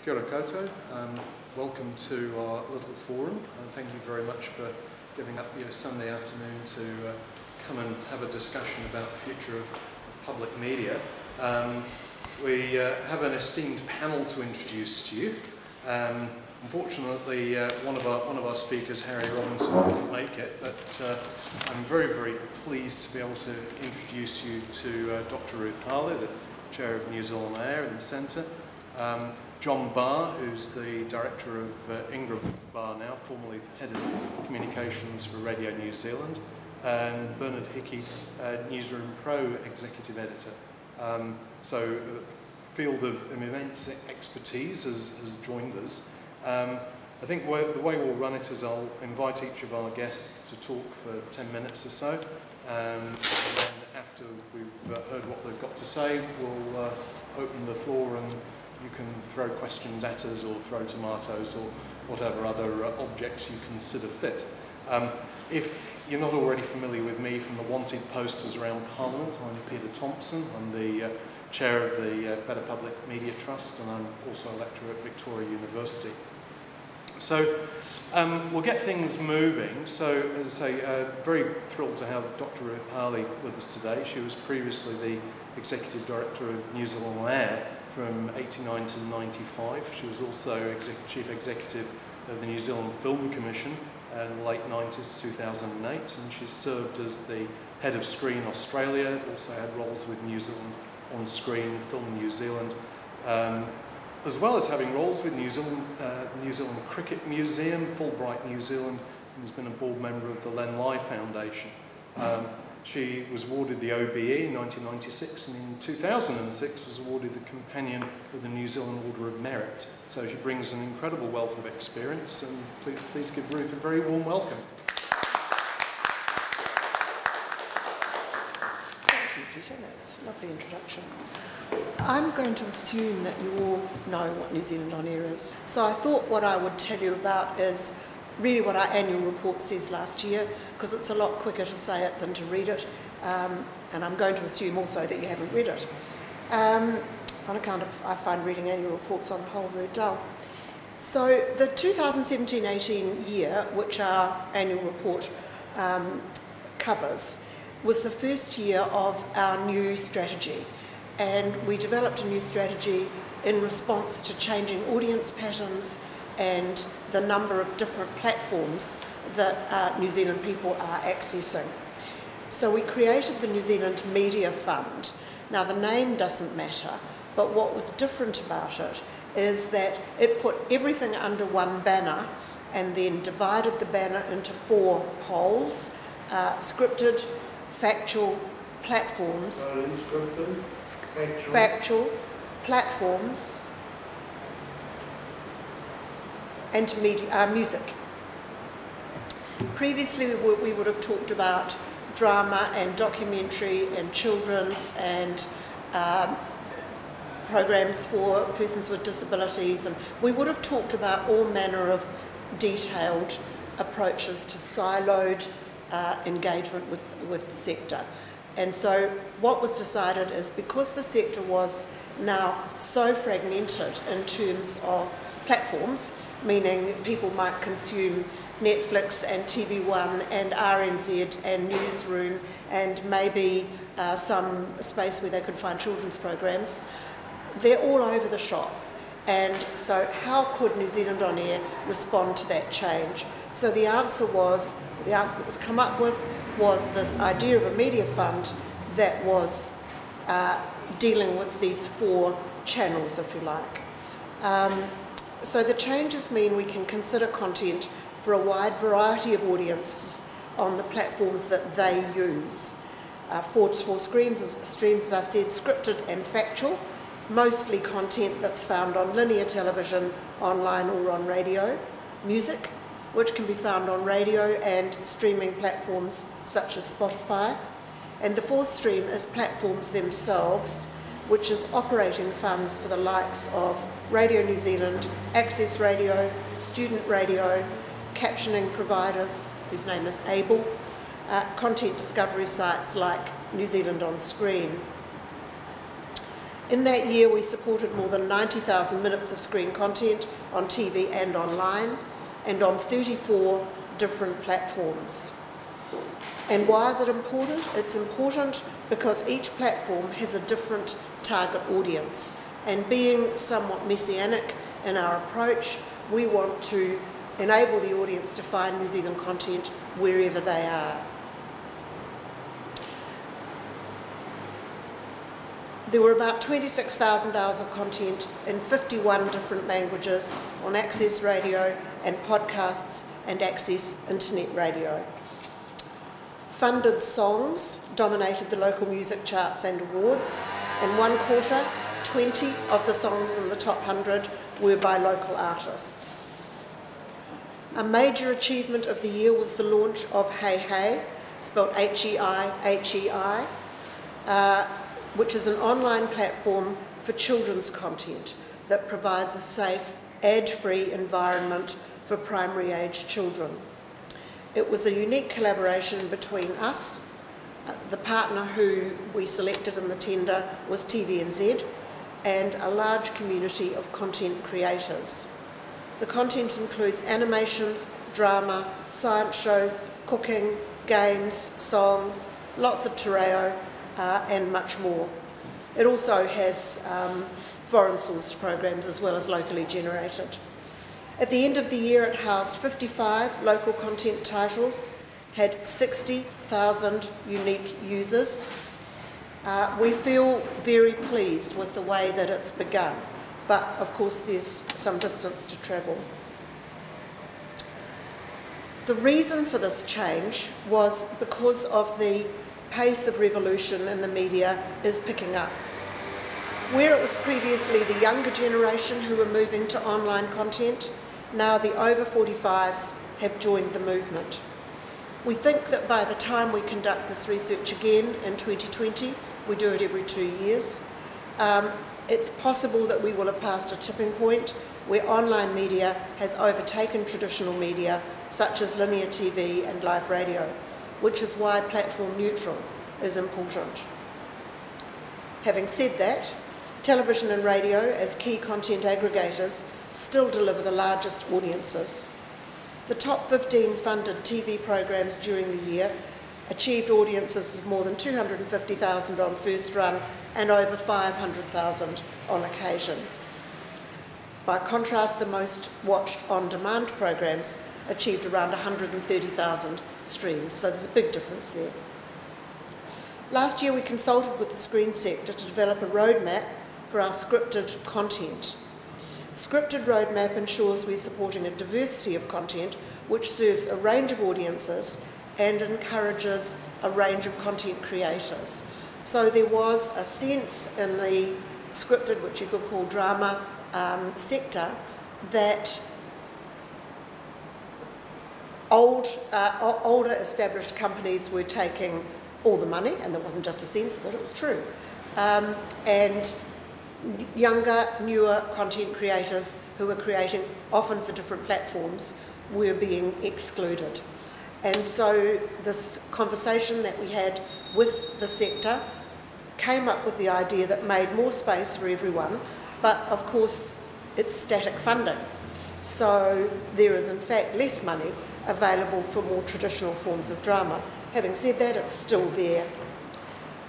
Kia ora koutou. Welcome to our little forum, and thank you very much for giving up your Sunday afternoon to come and have a discussion about the future of public media. We have an esteemed panel to introduce to you. Unfortunately, one of our speakers, Harry Robinson, couldn't make it, but I'm very, very pleased to be able to introduce you to Dr. Ruth Harley, the Chair of New Zealand Air in the Centre, John Barr, who's the Director of Ingram Barr now, formerly Head of Communications for Radio New Zealand, and Bernard Hickey, Newsroom Pro Executive Editor. So a field of immense expertise has joined us. I think the way we'll run it is I'll invite each of our guests to talk for 10 minutes or so, and then after we've heard what they've got to say, we'll open the floor and you can throw questions at us or throw tomatoes or whatever other objects you consider fit. If you're not already familiar with me from the wanted posters around Parliament, I'm Peter Thompson. I'm the Chair of the Better Public Media Trust, and I'm also a lecturer at Victoria University. So we'll get things moving. So as I say, very thrilled to have Dr. Ruth Harley with us today. She was previously the Executive Director of New Zealand Air from 89 to 95. She was also Chief Executive of the New Zealand Film Commission in the late 90s to 2008, and she served as the Head of Screen Australia, also had roles with New Zealand On Screen, Film New Zealand, as well as having roles with New Zealand Cricket Museum, Fulbright New Zealand, and has been a board member of the Len Lai Foundation. She was awarded the OBE in 1996, and in 2006 was awarded the Companion of the New Zealand Order of Merit. So she brings an incredible wealth of experience, and please give Ruth a very warm welcome. Thank you, Peter. That's a lovely introduction. I'm going to assume that you all know what New Zealand On Air is. So I thought what I would tell you about is really what our annual report says last year, because it's a lot quicker to say it than to read it, and I'm going to assume also that you haven't read it. On account of, I find reading annual reports on the whole very dull. So the 2017-18 year, which our annual report covers, was the first year of our new strategy, and we developed a new strategy in response to changing audience patterns and the number of different platforms that New Zealand people are accessing. So we created the New Zealand Media Fund. Now the name doesn't matter, but what was different about it is that it put everything under one banner and then divided the banner into 4 poles: scripted, factual, platforms, factual, platforms, and media, music. Previously we would have talked about drama and documentary and children's and programs for persons with disabilities, and we would have talked about all manner of detailed approaches to siloed engagement with the sector. And so what was decided is, because the sector was now so fragmented in terms of platforms, meaning people might consume Netflix and TV1 and RNZ and Newsroom and maybe some space where they could find children's programs, they're all over the shop. And so how could New Zealand On Air respond to that change? So the answer that was come up with was this idea of a media fund that was dealing with these 4 channels, if you like. So the changes mean we can consider content for a wide variety of audiences on the platforms that they use. 4 streams, as I said, scripted and factual, mostly content that's found on linear television, online or on radio. Music, which can be found on radio and streaming platforms such as Spotify. And the 4th stream is platforms themselves, which is operating funds for the likes of Radio New Zealand, Access Radio, Student Radio, captioning providers, whose name is Able, content discovery sites like New Zealand On Screen. In that year, we supported more than 90,000 minutes of screen content on TV and online, and on 34 different platforms. And why is it important? It's important because each platform has a different target audience. And being somewhat messianic in our approach, we want to enable the audience to find New Zealand content wherever they are. There were about 26,000 hours of content in 51 different languages on Access Radio and podcasts and Access Internet Radio. Funded songs dominated the local music charts and awards. In one quarter, 20 of the songs in the top 100 were by local artists. A major achievement of the year was the launch of Hey Hei, spelled H-E-I, which is an online platform for children's content that provides a safe, ad-free environment for primary-age children. It was a unique collaboration between us. The partner who we selected in the tender was TVNZ, and a large community of content creators. The content includes animations, drama, science shows, cooking, games, songs, lots of te reo, and much more. It also has foreign sourced programs as well as locally generated. At the end of the year, it housed 55 local content titles, had 60,000 unique users. We feel very pleased with the way that it's begun, but of course there's some distance to travel. The reason for this change was because of the pace of revolution in the media is picking up. Where it was previously the younger generation who were moving to online content, now the over 45s have joined the movement. We think that by the time we conduct this research again in 2020, we do it every 2 years, it's possible that we will have passed a tipping point where online media has overtaken traditional media such as linear TV and live radio, which is why platform neutral is important. Having said that, television and radio as key content aggregators still deliver the largest audiences. The top 15 funded TV programs during the year achieved audiences of more than 250,000 on first run and over 500,000 on occasion. By contrast, the most watched on-demand programs achieved around 130,000 streams, so there's a big difference there. Last year we consulted with the screen sector to develop a roadmap for our scripted content. Scripted roadmap ensures we're supporting a diversity of content which serves a range of audiences and encourages a range of content creators. So there was a sense in the scripted, which you could call drama, sector, that older established companies were taking all the money, and there wasn't just a sense of it, it was true. And younger, newer content creators who were creating often for different platforms were being excluded. And so this conversation that we had with the sector came up with the idea that made more space for everyone, but of course it's static funding. So there is in fact less money available for more traditional forms of drama. Having said that, it's still there.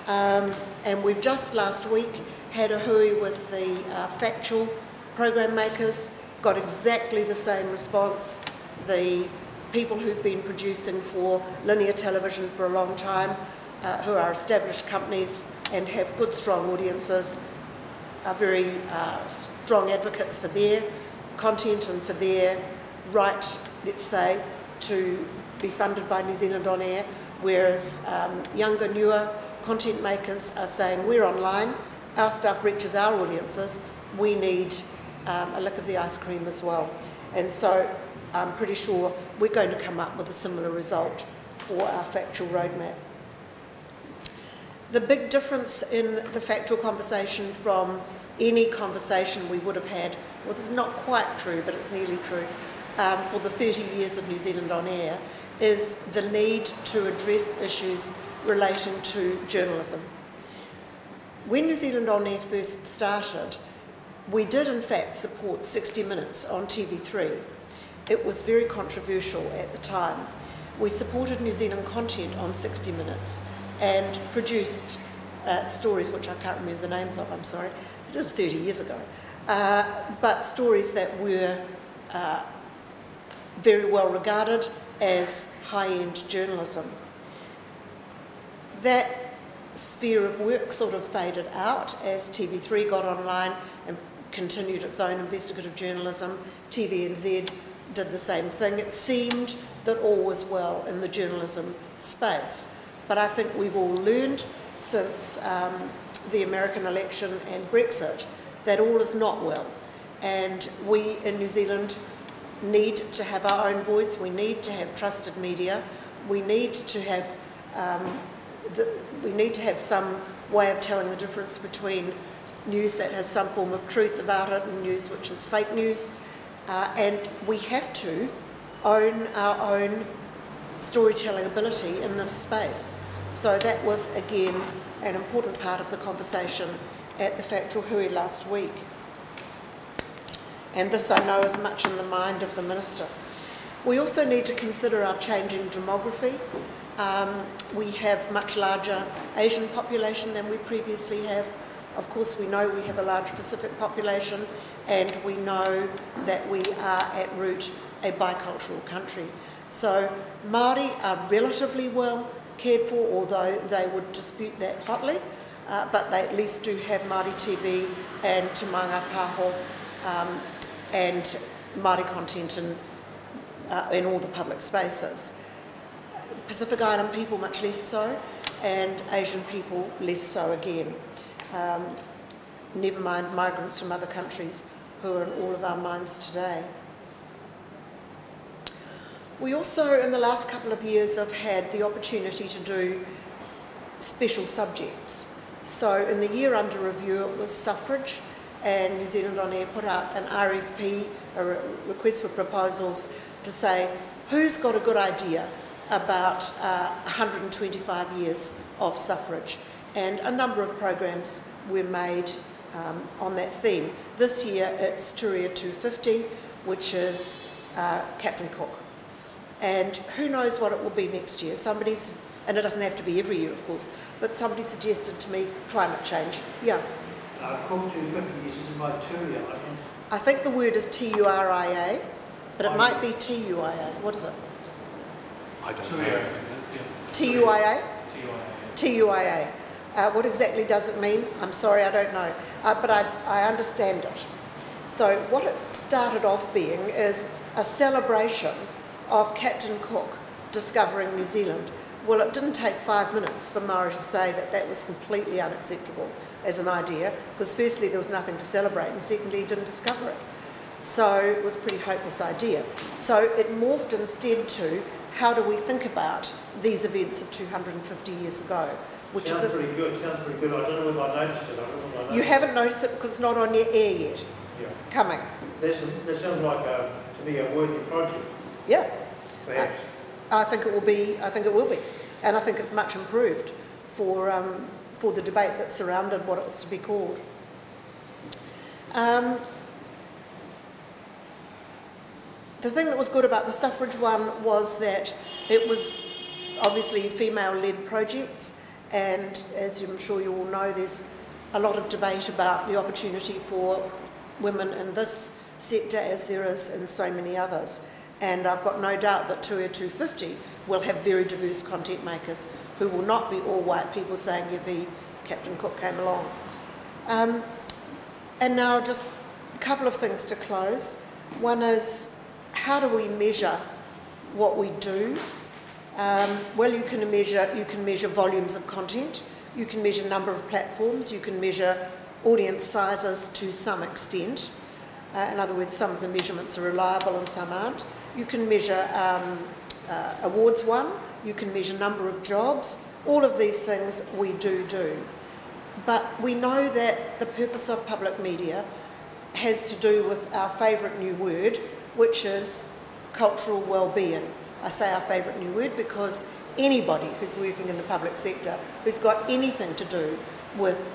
And we've just last week had a hui with the factual program makers, got exactly the same response. The people who've been producing for linear television for a long time, who are established companies and have good, strong audiences, are very strong advocates for their content and for their right, let's say, to be funded by New Zealand On Air, whereas younger, newer content makers are saying, we're online, our stuff reaches our audiences, we need a lick of the ice cream as well. And so I'm pretty sure we're going to come up with a similar result for our factual roadmap. The big difference in the factual conversation from any conversation we would have had, well, this is not quite true, but it's nearly true, for the 30 years of New Zealand On Air, is the need to address issues relating to journalism. when New Zealand On Air first started, we did in fact support 60 Minutes on TV3. It was very controversial at the time. We supported New Zealand content on 60 Minutes and produced stories which I can't remember the names of, I'm sorry, it is 30 years ago, but stories that were very well regarded as high-end journalism. That sphere of work sort of faded out as TV3 got online and continued its own investigative journalism. TVNZ did the same thing. It seemed that all was well in the journalism space. But I think we've all learned since the American election and Brexit that all is not well. And we in New Zealand need to have our own voice. We need to have trusted media. We need to have some way of telling the difference between news that has some form of truth about it and news which is fake news. And we have to own our own storytelling ability in this space. So that was, again, an important part of the conversation at the Factual Hui last week. And this, I know, is much in the mind of the Minister. We also need to consider our changing demography. We have much larger Asian population than we previously have. Of course, we know we have a large Pacific population, and we know that we are at root a bicultural country. So Māori are relatively well cared for, although they would dispute that hotly, but they at least do have Māori TV and Te Manga Pāho and Māori content in all the public spaces. Pacific Island people much less so, and Asian people less so again. Never mind migrants from other countries who are in all of our minds today. We also, in the last couple of years, have had the opportunity to do special subjects. So in the year under review, it was suffrage, and New Zealand On Air put out an RFP, a request for proposals, to say who's got a good idea about 125 years of suffrage. And a number of programs were made on that theme. This year it's Turia 250, which is Captain Cook. And who knows what it will be next year. And it doesn't have to be every year, of course, but somebody suggested to me climate change. Yeah. Cook 250 is by Turia, I think. I think the word is Turia, but it might be Tuia. What is it? I don't know. Tuia? Tuia. What exactly does it mean? I'm sorry, I don't know, but I understand it. So what it started off being is a celebration of Captain Cook discovering New Zealand. Well, it didn't take 5 minutes for Māori to say that that was completely unacceptable as an idea, because firstly there was nothing to celebrate, and secondly he didn't discover it. So it was a pretty hopeless idea. So it morphed instead to how do we think about these events of 250 years ago. Which sounds is pretty good, sounds pretty good. I don't know whether I noticed it. You haven't noticed it because it's not on your air yet. Yeah. Coming. That sounds like, to me, a worthy project. Yeah. Perhaps. I think it will be. I think it will be, and I think it's much improved for the debate that surrounded what it was to be called. The thing that was good about the suffrage one was that it was obviously female-led projects, and as I'm sure you all know, there's a lot of debate about the opportunity for women in this sector as there is in so many others. And I've got no doubt that Turia 250 will have very diverse content makers who will not be all white people saying, yippee, Captain Cook came along. And now just a couple of things to close. One is, how do we measure what we do? Well, you can measure volumes of content, you can measure number of platforms, you can measure audience sizes to some extent. In other words, some of the measurements are reliable and some aren't. You can measure awards won, you can measure number of jobs. All of these things we do. But we know that the purpose of public media has to do with our favourite new word, which is cultural well-being. I say our favourite new word because anybody who's working in the public sector who's got anything to do with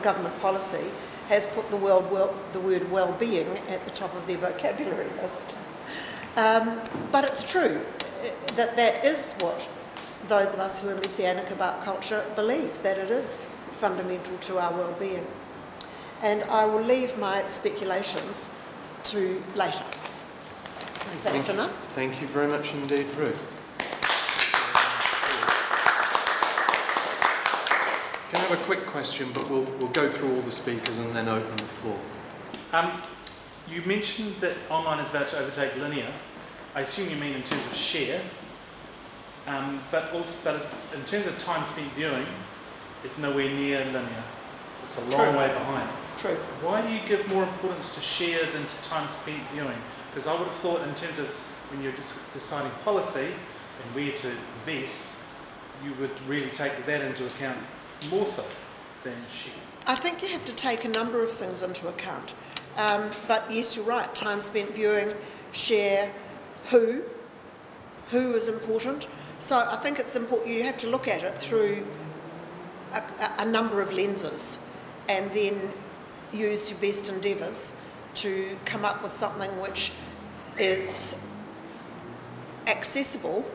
government policy has put the word well-being at the top of their vocabulary list. But it's true that is what those of us who are messianic about culture believe, that it is fundamental to our well-being. And I will leave my speculations to later. That's enough. Thank you very much indeed, Ruth. Can I have a quick question, but we'll go through all the speakers and then open the floor. You mentioned that online is about to overtake linear. I assume you mean in terms of share, but in terms of time spent viewing, it's nowhere near linear. It's a long way behind. True. Why do you give more importance to share than to time spent viewing? Because I would have thought in terms of when you're deciding policy and where to invest, you would really take that into account more so than share. I think you have to take a number of things into account. But yes, you're right, time spent viewing, share, who is important. So I think it's important, you have to look at it through a number of lenses and then use your best endeavours to come up with something which is accessible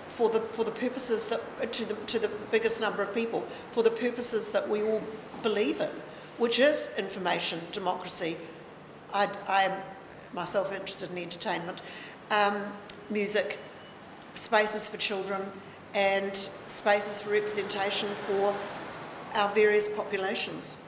for the purposes that to the biggest number of people, for the purposes that we all believe in, which is information, democracy. I am myself interested in entertainment, music, spaces for children, and spaces for representation for our various populations.